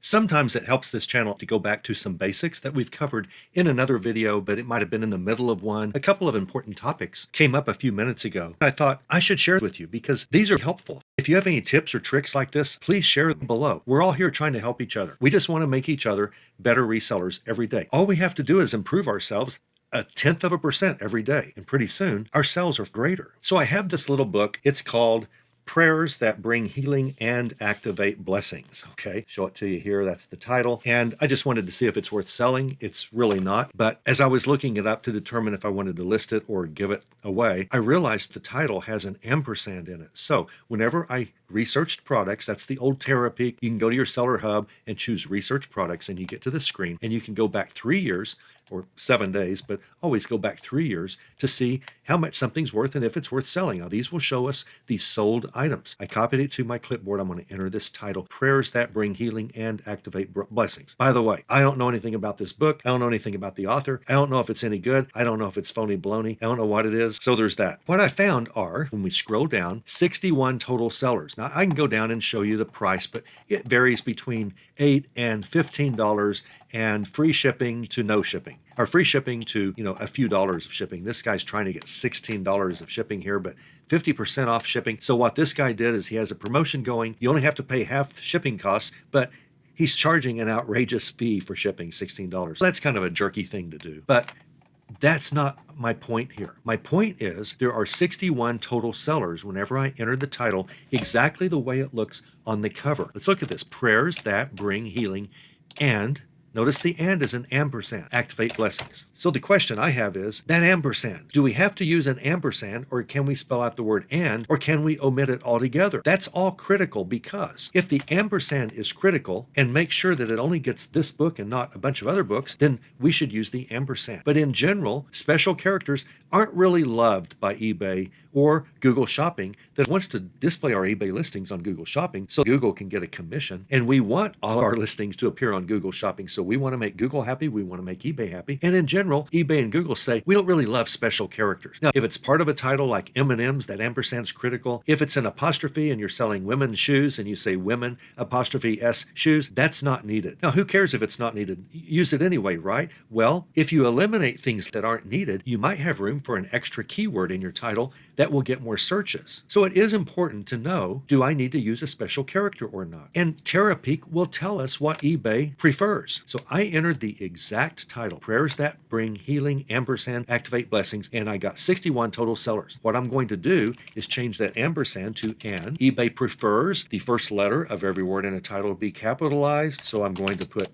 Sometimes it helps this channel to go back to some basics that we've covered in another video, but it might have been in the middle of one. A couple of important topics came up a few minutes ago. I thought I should share with you because these are helpful. If you have any tips or tricks like this, please share them below. We're all here trying to help each other. We just want to make each other better resellers every day. All we have to do is improve ourselves 0.1% every day, and pretty soon our sales are greater. So I have this little book. It's called Prayers That Bring Healing and Activate Blessings. Okay, show it to you here. That's the title. And I just wanted to see if it's worth selling. It's really not. But as I was looking it up to determine if I wanted to list it or give it away, I realized the title has an ampersand in it. So whenever I researched products, that's the old Terapeak. You can go to your seller hub and choose research products, and you get to the screen and you can go back 3 years or 7 days, but always go back 3 years to see how much something's worth and if it's worth selling. Now, these will show us the sold items. I copied it to my clipboard. I'm going to enter this title, Prayers That Bring Healing and Activate Blessings. By the way, I don't know anything about this book. I don't know anything about the author. I don't know if it's any good. I don't know if it's phony baloney. I don't know what it is. So there's that. What I found are, when we scroll down, 61 total sellers. Now, I can go down and show you the price, but it varies between $8 and $15 and free shipping to no shipping, or free shipping to, a few dollars of shipping. This guy's trying to get $16 of shipping here, but 50% off shipping. So what this guy did is he has a promotion going. You only have to pay half the shipping costs, but he's charging an outrageous fee for shipping, $16. That's kind of a jerky thing to do, but that's not my point here. My point is there are 61 total sellers whenever I enter the title exactly the way it looks on the cover. Let's look at this. Prayers That Bring Healing and, notice the and is an ampersand, activate blessings. So the question I have is, that ampersand, do we have to use an ampersand, or can we spell out the word and, or can we omit it altogether? That's all critical, because if the ampersand is critical and make sure that it only gets this book and not a bunch of other books, then we should use the ampersand. But in general, special characters aren't really loved by eBay or Google Shopping that wants to display our eBay listings on Google Shopping so Google can get a commission. And we want all our listings to appear on Google Shopping. So we want to make Google happy. We want to make eBay happy. And in general, eBay and Google say, we don't really love special characters. Now, if it's part of a title like M&M's, that ampersand's critical. If it's an apostrophe and you're selling women's shoes and you say women apostrophe S shoes, that's not needed. Now, who cares if it's not needed? Use it anyway, right? Well, if you eliminate things that aren't needed, you might have room for an extra keyword in your title that will get more searches. So it is important to know, do I need to use a special character or not? And Terapeak will tell us what eBay prefers. So I entered the exact title, Prayers That Bring Healing, ampersand, Activate Blessings, and I got 61 total sellers. What I'm going to do is change that ampersand to and. eBay prefers the first letter of every word in a title be capitalized, so I'm going to put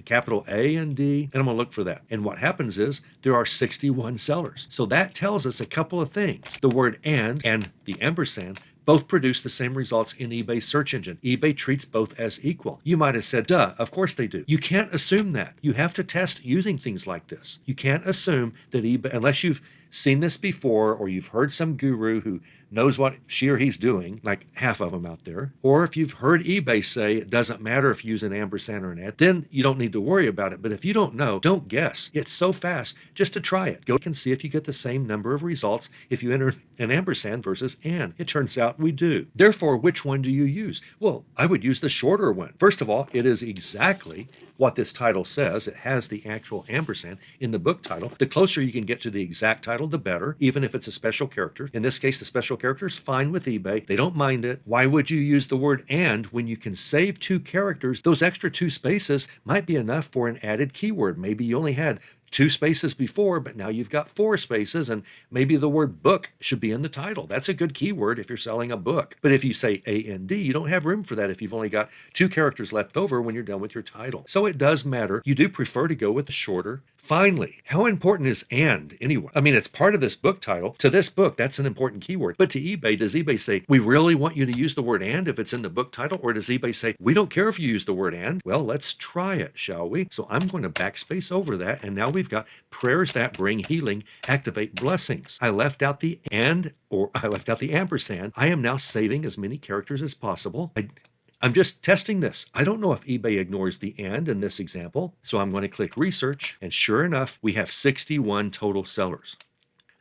capital A and D, and I'm going to look for that. And what happens is there are 61 sellers. So that tells us a couple of things. The word and the ampersand both produce the same results in eBay's search engine. eBay treats both as equal. You might have said, duh, of course they do. You can't assume that. You have to test using things like this. You can't assume that eBay, unless you've seen this before or you've heard some guru who knows what she or he's doing, like half of them out there, or if you've heard eBay say it doesn't matter if you use an ampersand or an and, then you don't need to worry about it. But if you don't know, don't guess. It's so fast just to try it. Go and see if you get the same number of results if you enter an ampersand versus and. It turns out we do. Therefore, which one do you use? Well, I would use the shorter one. First of all, it is exactly what this title says. It has the actual ampersand in the book title. The closer you can get to the exact title, the better, even if it's a special character. In this case, the special character is fine with eBay. They don't mind it. Why would you use the word and when you can save 2 characters? Those extra 2 spaces might be enough for an added keyword. Maybe you only had 2 spaces before, but now you've got 4 spaces, and maybe the word book should be in the title. That's a good keyword if you're selling a book. But if you say A-N-D, you don't have room for that if you've only got 2 characters left over when you're done with your title. So it does matter. You do prefer to go with the shorter. Finally, how important is and anyway? I mean, it's part of this book title. To this book, that's an important keyword. But to eBay, does eBay say, we really want you to use the word and if it's in the book title? Or does eBay say, we don't care if you use the word and? Well, let's try it, shall we? So I'm going to backspace over that, and now we've got Prayers That Bring Healing, Activate Blessings. I left out the and, or I left out the ampersand. I am now saving as many characters as possible. I'm just testing this. I don't know if eBay ignores the and in this example, so I'm going to click research, and sure enough, we have 61 total sellers.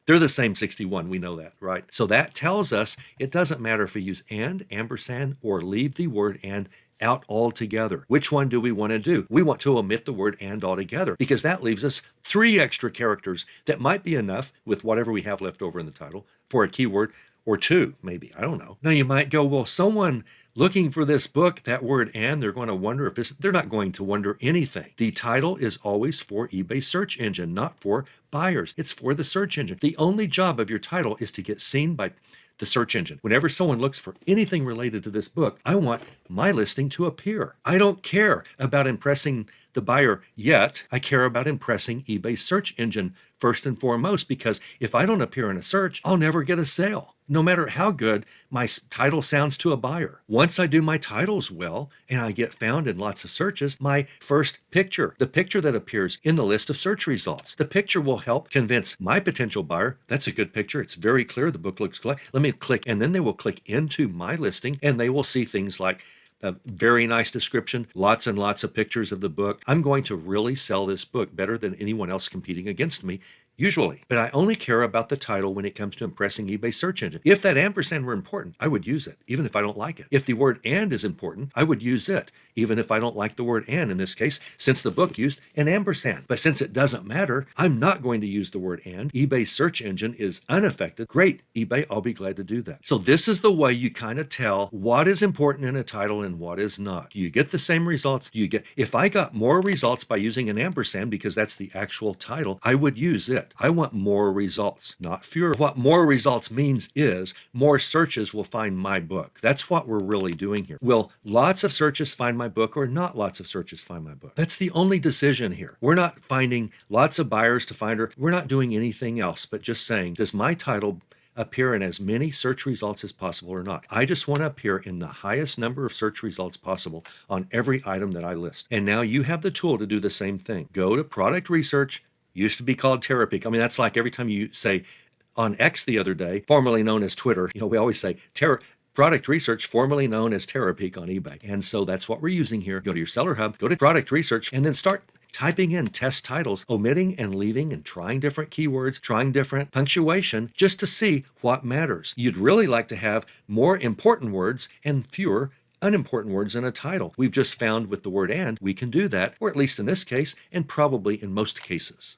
They're the same 61, we know that, right? So that tells us it doesn't matter if we use and, ampersand, or leave the word and out altogether. Which one do we want to do? We want to omit the word and altogether because that leaves us 3 extra characters that might be enough with whatever we have left over in the title for a keyword, or 2, maybe. I don't know. Now you might go, well, someone looking for this book, that word and, they're going to wonder if this, they're not going to wonder anything. The title is always for eBay search engine, not for buyers. It's for the search engine. The only job of your title is to get seen by the search engine. Whenever someone looks for anything related to this book, I want my listing to appear. I don't care about impressing the buyer yet. I care about impressing eBay search engine first and foremost, because if I don't appear in a search, I'll never get a sale, no matter how good my title sounds to a buyer. Once I do my titles well and I get found in lots of searches, my first picture, the picture that appears in the list of search results, the picture will help convince my potential buyer, that's a good picture, it's very clear, the book looks clear, let me click, and then they will click into my listing and they will see things like a very nice description, lots and lots of pictures of the book. I'm going to really sell this book better than anyone else competing against me, usually. But I only care about the title when it comes to impressing eBay search engine. If that ampersand were important, I would use it, even if I don't like it. If the word and is important, I would use it, even if I don't like the word and in this case, since the book used an ampersand. But since it doesn't matter, I'm not going to use the word and. eBay search engine is unaffected. Great, eBay, I'll be glad to do that. So this is the way you kind of tell what is important in a title and what is not. Do you get the same results? Do you get, if I got more results by using an ampersand because that's the actual title, I would use it. I want more results, not fewer. What more results means is more searches will find my book. That's what we're really doing here. Will lots of searches find my book or not lots of searches find my book? That's the only decision here. We're not finding lots of buyers to find her. We're not doing anything else but just saying, does my title appear in as many search results as possible or not? I just want to appear in the highest number of search results possible on every item that I list. And now you have the tool to do the same thing. Go to product research. Used to be called Terapeak. I mean, that's like every time you say on X the other day, formerly known as Twitter, we always say product research, formerly known as Terapeak on eBay. And so that's what we're using here. Go to your seller hub, go to product research, and then start typing in test titles, omitting and leaving and trying different keywords, trying different punctuation, just to see what matters. You'd really like to have more important words and fewer unimportant words in a title. We've just found with the word and, we can do that, or at least in this case, and probably in most cases.